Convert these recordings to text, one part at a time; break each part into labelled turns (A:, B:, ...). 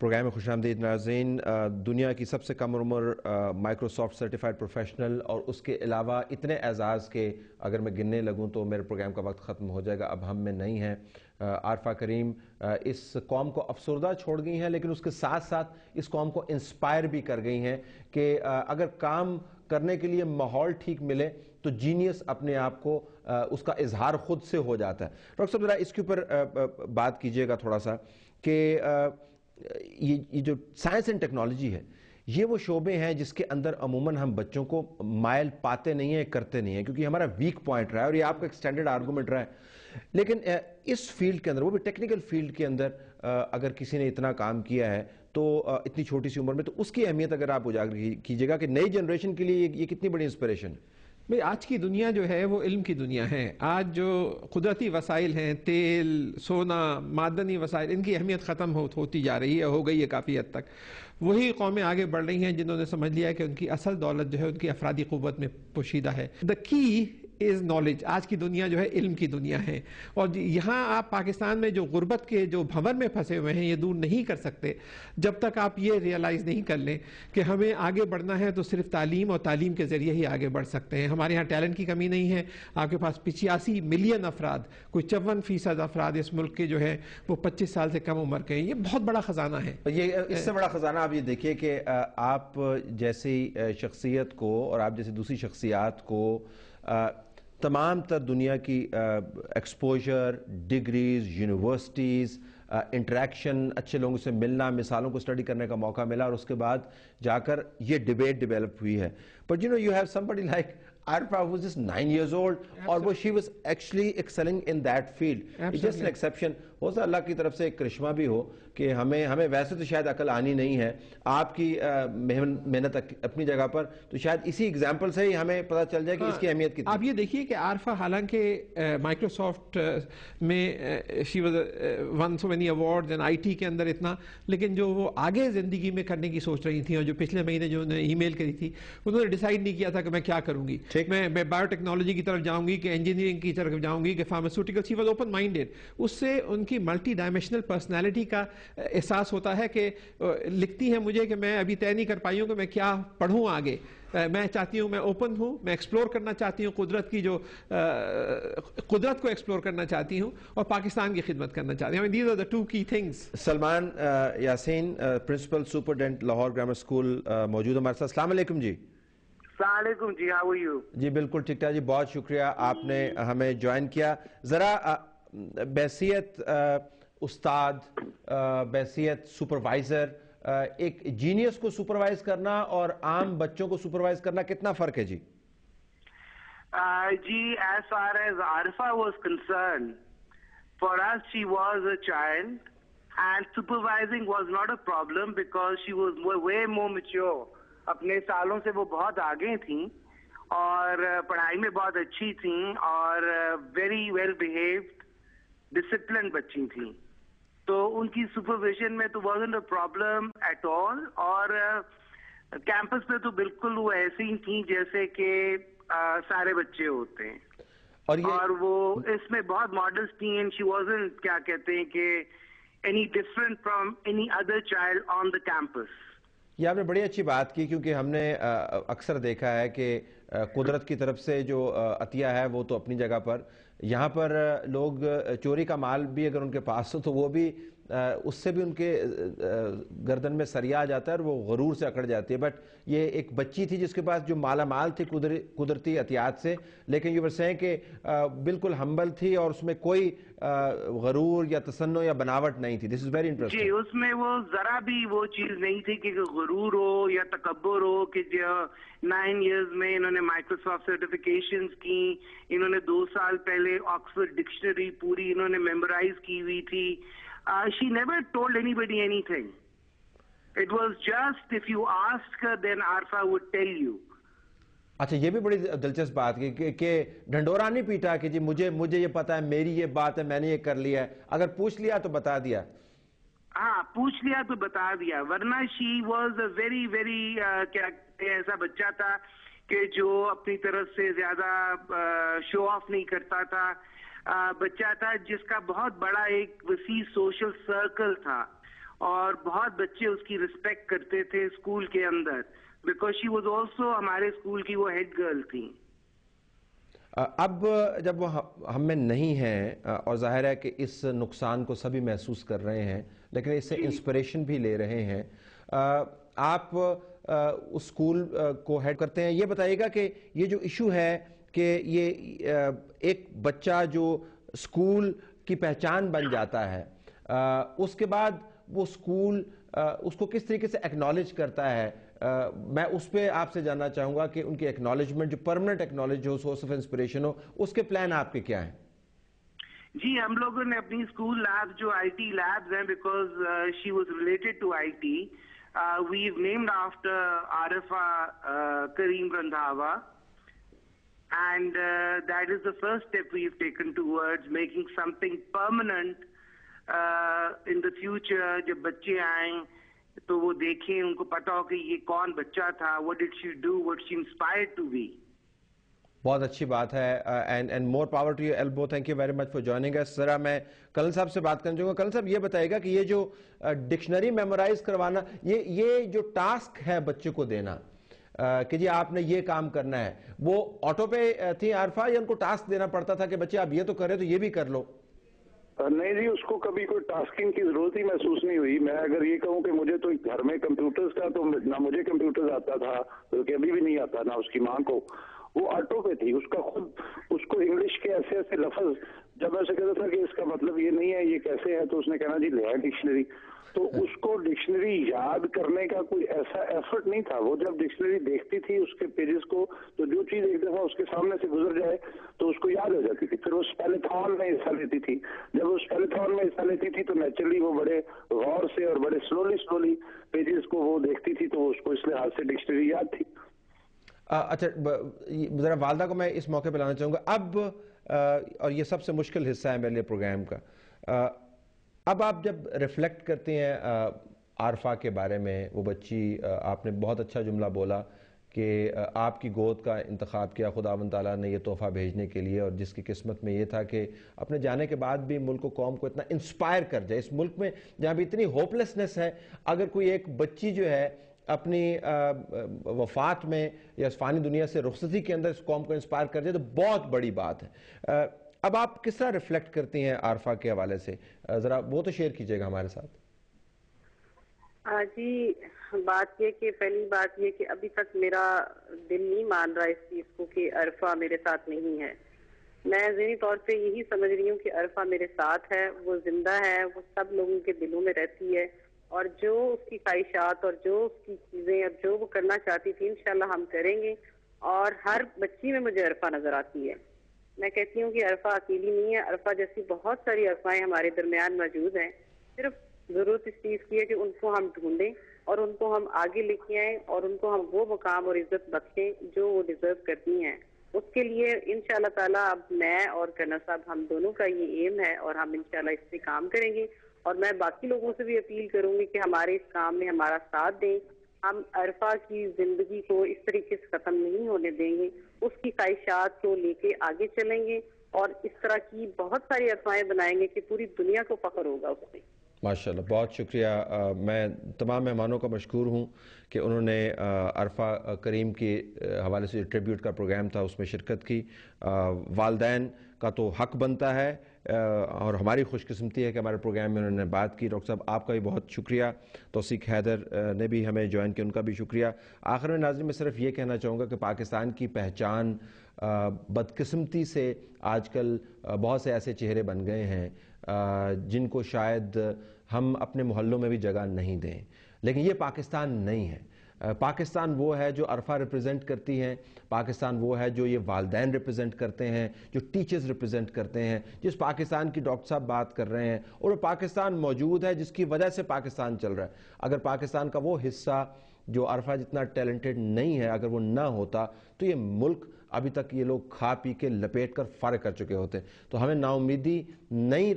A: Programme میں خوش آمدید ناظرین. دنیا کی سب سے کم عمر مائکروسافٹ سرٹیفائڈ پروفیشنل اور اس کے علاوہ اتنے اعزاز کے اگر میں گننے لگوں تو میرے پروگرام کا وقت ختم ہو جائے گا. اب ہم میں نہیں ہیں. عارفہ کریم اس قوم کو افسردہ چھوڑ گئی ہیں، لیکن اس کے ساتھ ساتھ اس قوم کو انسپائر بھی کر گئی ہیں کہ اگر کام کرنے کے لیے ماحول ٹھیک ملے تو جینیس اپنے آپ کو اس کا اظہار خود سے ہو جاتا ہے. ڈاکٹر صاحب ذرا اس کے اوپر بات کیجئے گا تھوڑا سا کہ یہ جو سائنس اینڈ ٹیکنالوجی ہے، یہ وہ شعبے ہیں جس کے اندر عموماً ہم بچوں کو مائل پاتے نہیں ہیں، کرتے نہیں ہیں، کیونکہ ہمارا ویک پوائنٹ رہا ہے اور یہ آپ کا ایکسٹینڈڈ آرگومنٹ رہا ہے. لیکن اس فیلڈ کے اندر، وہ بھی ٹیکنیکل فیلڈ کے اندر اگر کسی نے اتنا کام کیا ہے تو اتنی چھوٹی سی عمر میں، تو اس کی اہمیت اگر آپ اجاگر کیجیے گا کہ نئی جنریشن کے لیے یہ کتنی بڑی انسپریشن ہے.
B: بھئی آج کی دنیا جو ہے وہ علم کی دنیا ہے. آج جو قدرتی وسائل ہیں، تیل، سونا، معدنی وسائل، ان کی اہمیت ختم ہوتی جا رہی ہے، ہو گئی ہے کافی حد تک. وہی قومیں آگے بڑھ رہی ہیں جنہوں نے سمجھ لیا ہے کہ ان کی اصل دولت جو ہے ان کی افرادی قوت میں پوشیدہ ہے. دا کی از نالج. آج کی دنیا جو ہے علم کی دنیا ہے، اور یہاں آپ پاکستان میں جو غربت کے جو بھنور میں پھنسے ہوئے ہیں یہ دور نہیں کر سکتے جب تک آپ یہ ریئلائز نہیں کر لیں کہ ہمیں آگے بڑھنا ہے تو صرف تعلیم اور تعلیم کے ذریعے ہی آگے بڑھ سکتے ہیں. ہمارے یہاں ٹیلنٹ کی کمی نہیں ہے. آپ کے پاس 85 ملین افراد، کوئی 54% افراد اس ملک کے جو ہے وہ 25 سال سے کم عمر کے ہیں. یہ بہت بڑا خزانہ ہے.
A: یہ اس سے بڑا خزانہ آپ یہ دیکھیے کہ آپ جیسی شخصیت کو اور آپ جیسی دوسری شخصیات کو تمام تر دنیا کی ایکسپوجر، ڈگریز، یونیورسٹیز، انٹریکشن، اچھے لوگوں سے ملنا، مثالوں کو اسٹڈی کرنے کا موقع ملا، اور اس کے بعد جا کر یہ ڈیبیٹ ڈیولپ ہوئی ہے. But you know, you have somebody like Arfa who was just 9 years old, اور she was actually excelling in that field. It's just an exception. ہو سکتا اللہ کی طرف سے ایک کرشمہ بھی ہو کہ ہمیں ویسے تو شاید عقل آنی نہیں ہے، آپ کی محنت اپنی جگہ پر، تو شاید اسی ایگزامپل سے ہی ہمیں پتہ چل جائے کہ اس کی اہمیت کتنی.
B: آپ یہ دیکھیے کہ عارفہ حالانکہ مائکروسافٹ میں she was won so many awards and IT کے اندر اتنا، لیکن جو وہ آگے زندگی میں کرنے کی سوچ رہی تھیں اور جو پچھلے مہینے جو انہوں نے ای میل کری تھی، انہوں نے ڈیسائیڈ نہیں کیا تھا کہ میں کیا کروں گی. میں بایو ٹیکنالوجی کی طرف جاؤں گی کہ انجینئرنگ کی طرف جاؤں گی کہ pharmaceutical. She was open minded. اس سے ان کی ملٹی ڈائمینشنل پرسنالٹی کا احساس ہوتا ہے کہ لکھتی ہیں مجھے کہ میں ابھی طے نہیں کر پائی ہوں کہ میں کیا پڑھوں آگے. میں چاہتی ہوں، میں اوپن ہوں، میں ایکسپلور کرنا چاہتی ہوں قدرت کی جو قدرت کو ایکسپلور کرنا چاہتی ہوں اور پاکستان کی خدمت کرنا چاہتی ہوں. These are the two key things.
A: Salman Yasin, principal superintendent Lahore grammar school, موجود ہمارے ساتھ. السلام علیکم جی.
C: السلام علیکم جی. How are you?
A: جی بالکل ٹھیک ٹھاک جی، بہت شکریہ آپ نے ہمیں جوائن کیا. ذرا بحیثیت استاد، بحیثیت سپروائزر، ایک جینیس کو سپروائز کرنا اور عام بچوں کو سپروائز کرنا کتنا فرق ہے جی؟
C: جی as far as Arfa was concerned, for us she was a child and supervising was not a problem because she was way more mature. اپنے سالوں سے وہ بہت آگے تھیں اور پڑھائی میں بہت اچھی تھیں اور ویری ویل بیہیوڈ، ڈسپلن بچی تھیں، تو ان کی سپرویژن میں تو wasn't a problem at all. اور کیمپس پہ تو بالکل وہ ایسی ہی تھیں جیسے کہ سارے بچے ہوتے ہیں، اور وہ اس میں بہت ماڈلس تھیں. اینڈ she wasn't کیا کہتے ہیں کہ any different from any other child on the campus.
A: یہ آپ نے بڑی اچھی بات کی، کیونکہ ہم نے اکثر دیکھا ہے کہ قدرت کی طرف سے جو عطیہ ہے وہ تو اپنی جگہ پر، یہاں پر لوگ چوری کا مال بھی اگر ان کے پاس ہو تو وہ بھی اس سے بھی ان کے گردن میں سریا آ جاتا ہے اور وہ غرور سے اکڑ جاتی ہے. بٹ یہ ایک بچی تھی جس کے پاس جو مالا مال تھی قدرتی عطیات سے، لیکن یہ ورسیں کہ بالکل ہمبل تھی اور اس میں کوئی غرور یا تصنع یا بناوٹ نہیں تھی. دس از ویری انٹرسٹنگ.
C: جی اس میں وہ ذرا بھی وہ چیز نہیں تھی کہ غرور ہو یا تکبر ہو کہ جو 9 ایئرز میں انہوں نے مائکروسافٹ سرٹیفکیشنز کی، انہوں نے 2 سال پہلے آکسفورڈ ڈکشنری پوری انہوں نے میمورائز کی ہوئی تھی. She never told anybody anything. It was just if you asked her then Arfa would tell you.
A: اچھا یہ بھی بڑی دلچسپ بات کہ ڈھنڈورا نہیں پیٹا کہ جی مجھے یہ پتا ہے، میری یہ بات ہے، میں نے یہ کر لیا ہے. اگر پوچھ لیا تو بتا دیا.
C: ہاں پوچھ لیا تو بتا دیا، ورنہ she was a very very کیا کہتے ہیں ایسا بچہ تھا کہ جو اپنی طرف سے زیادہ شو آف نہیں کرتا تھا. بچہ تھا جس کا بہت بڑا ایک وسیع سوشل سرکل تھا اور بہت بچے اس کی رسپیکٹ کرتے تھے اسکول کے اندر، بیکاز شی واز آلسو ہمارے اسکول کی وہ ہیڈ گرل تھی.
A: اب جب وہ ہم میں نہیں ہیں اور ظاہر ہے کہ اس نقصان کو سبھی محسوس کر رہے ہیں لیکن اس سے انسپریشن بھی لے رہے ہیں، آپ اس اسکول کو ہیڈ کرتے ہیں، یہ بتائیے گا کہ یہ جو ایشو ہے کہ یہ ایک بچہ جو اسکول کی پہچان بن جاتا ہے اس کے بعد وہ اسکول اس کو کس طریقے سے ایکنالج کرتا ہے، میں اس پہ آپ سے جاننا چاہوں گا کہ ان کی ایکنالجمنٹ جو پرمنٹ ایکنالج ہو، سورس آف انسپریشن ہو، اس کے پلان آپ کے کیا ہیں؟
C: جی ہم لوگوں نے اپنی اسکول لیب جو آئی ٹی لیبز ہیں، because she was related to I T, we've named after Arifa Kareem Randhawa, and that is the first step we've taken towards making something permanent in the future. جب بچے آئیں تو وہ دیکھیں، ان کو پتا ہو کہ یہ کون بچہ تھا، what did she do, what she inspired to be.
A: بہت اچھی بات ہے، and more power to your elbow. Thank you very much for joining us. ذرا میں کرنل صاحب سے بات کرنا چاہوں گا. کرنل صاحب یہ بتائے گا کہ یہ جو ڈکشنری میمورائز کروانا، یہ جو ٹاسک ہے بچے کو دینا کہ جی آپ نے یہ کام کرنا ہے، وہ آٹو پہ تھی عارفہ یا ان کو ٹاسک دینا پڑتا تھا کہ بچے آپ یہ تو کر رہے تو یہ بھی کر لو؟
D: نہیں جی، اس کو کبھی کوئی ٹاسکنگ کی ضرورت ہی محسوس نہیں ہوئی. میں اگر یہ کہوں کہ مجھے تو گھر میں کمپیوٹرز کا تو نہ مجھے کمپیوٹرز آتا تھا بلکہ ابھی بھی نہیں آتا، نہ اس کی ماں کو. وہ آٹو پہ تھی. اس کا خود اس کو انگلش کے ایسے ایسے لفظ جب میں اسے کہتا تھا کہ اس کا مطلب یہ نہیں ہے، یہ کیسے ہے، تو اس نے کہنا جی لے آئے ڈکشنری. تو اس کو ڈکشنری یاد کرنے کا کوئی ایسا ایفرٹ نہیں تھا. وہ جب ڈکشنری دیکھتی تھی اس کے پیجز کو، تو جو چیز ایک دفعہ اس کے سامنے سے گزر جائے تو اس کو یاد ہو جاتی تھی. پھر وہ اسپیلتھون میں حصہ لیتی تھی. جب وہ اسپیلتھون میں حصہ لیتی تھی تو نیچرلی وہ بڑے غور سے اور بڑے سلولی پیجز کو وہ دیکھتی تھی، تو اس کو اس لحاظ سے ڈکشنری یاد تھی.
A: اچھا، ذرا والدہ کو میں اس موقع پہ لانا چاہوں گا. اب اور یہ سب سے مشکل حصہ ہے میرے لیے پروگرام کا، اب آپ جب ریفلیکٹ کرتے ہیں عارفہ کے بارے میں، وہ بچی، آپ نے بہت اچھا جملہ بولا کہ آپ کی گود کا انتخاب کیا خداوند تعالیٰ نے یہ تحفہ بھیجنے کے لیے، اور جس کی قسمت میں یہ تھا کہ اپنے جانے کے بعد بھی ملک و قوم کو اتنا انسپائر کر جائے. اس ملک میں جہاں بھی اتنی ہوپلیسنس ہے، اگر کوئی ایک بچی جو ہے اپنی وفات میں یا اس فانی دنیا سے رخصتی کے اندر اس قوم کو انسپائر کر جائے تو بہت بڑی بات ہے. اب آپ کس طرح ریفلیکٹ کرتی ہیں عارفہ کے حوالے سے؟ ذرا وہ تو شیئر کیجئے گا ہمارے ساتھ.
E: جی، بات یہ کہ پہلی بات یہ کہ ابھی تک میرا دل نہیں مان رہا اس چیز کو کہ عارفہ میرے ساتھ نہیں ہے. میں ذہنی طور پہ یہی سمجھ رہی ہوں کہ عارفہ میرے ساتھ ہے، وہ زندہ ہے، وہ سب لوگوں کے دلوں میں رہتی ہے، اور جو اس کی خواہشات اور جو اس کی چیزیں اور جو وہ کرنا چاہتی تھی انشاءاللہ ہم کریں گے. اور ہر بچی میں مجھے عارفہ نظر آتی ہے. میں کہتی ہوں کہ عارفہ اکیلی نہیں ہے، عارفہ جیسی بہت ساری عارفائیں ہمارے درمیان موجود ہیں. صرف ضرورت اس چیز کی ہے کہ ان کو ہم ڈھونڈیں اور ان کو ہم آگے لے کے آئیں اور ان کو ہم وہ مقام اور عزت بخشیں جو وہ ڈیزرو کرتی ہیں. اس کے لیے انشاءاللہ تعالیٰ اب میں اور کرنل صاحب ہم دونوں کا یہ ایم ہے اور ہم انشاءاللہ اس پہ کام کریں گے. اور میں باقی لوگوں سے بھی اپیل کروں گی کہ ہمارے اس کام میں ہمارا ساتھ دیں. ہم عارفہ کی زندگی کو اس طریقے سے ختم نہیں ہونے دیں گے، اس کی خواہشات کو لے کے آگے چلیں گے اور اس طرح کی بہت ساری عارفائیں بنائیں گے کہ پوری دنیا کو فخر ہوگا اس سے.
A: ماشاءاللہ، بہت شکریہ. میں تمام مہمانوں کا مشکور ہوں کہ انہوں نے عارفہ کریم کے حوالے سے جو ٹریبیوٹ کا پروگرام تھا اس میں شرکت کی. والدین کا تو حق بنتا ہے اور ہماری خوش قسمتی ہے کہ ہمارے پروگرام میں انہوں نے بات کی. ڈاکٹر صاحب آپ کا بھی بہت شکریہ. توثیق حیدر نے بھی ہمیں جوائن کیا، ان کا بھی شکریہ. آخر میں ناظرین میں صرف یہ کہنا چاہوں گا کہ پاکستان کی پہچان بدقسمتی سے آج کل بہت سے ایسے چہرے بن گئے ہیں جن کو شاید ہم اپنے محلوں میں بھی جگہ نہیں دیں، لیکن یہ پاکستان نہیں ہے. پاکستان وہ ہے جو عارفہ ریپرزینٹ کرتی ہیں، پاکستان وہ ہے جو یہ والدین ریپرزینٹ کرتے ہیں، جو ٹیچرز ریپرزینٹ کرتے ہیں، جس پاکستان کی ڈاکٹر صاحب بات کر رہے ہیں، اور وہ پاکستان موجود ہے جس کی وجہ سے پاکستان چل رہا ہے. اگر پاکستان کا وہ حصہ جو عارفہ جتنا ٹیلنٹڈ نہیں ہے اگر وہ نہ ہوتا تو یہ ملک ابھی تک یہ لوگ کھا پی کے لپیٹ کر فارغ کر چکے ہوتے ہیں. تو ہمیں نا امیدی نہیں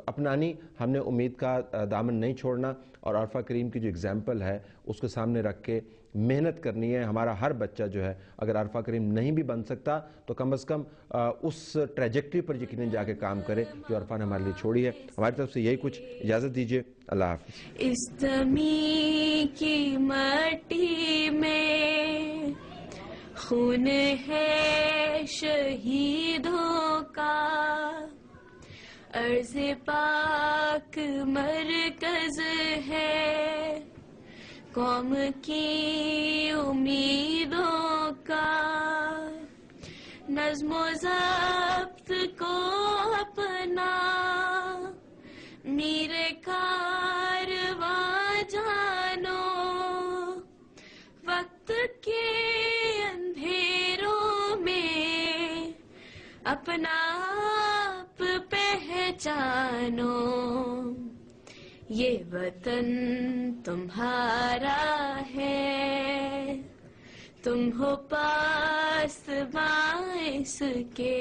A: اپنانی, ہم نے امید کا دامن نہیں چھوڑنا, اور عرفہ کریم کی جو اگزامپل ہے اس کے سامنے رکھ کے محنت کرنی ہے. ہمارا ہر بچہ جو ہے اگر عرفہ کریم نہیں بھی بن سکتا تو کم از کم اس ٹریجیکٹری پر یقیناً جا کے کام کرے جو عرفہ نے ہمارے لیے چھوڑی ہے. ہماری طرف سے یہی کچھ, اجازت دیجیے, اللہ حافظ.
F: اس زمین کی مٹی میں خون ہے شہیدوں کا, عرض پاک مرکز ہے قوم کی امیدوں کا. نظم و ضبط کو اپنا میرے کارواں جانو, وقت کے اندھیروں میں اپنا آپ پہچانو. یہ وطن تمہارا ہے, تم ہو پاس باعث کے.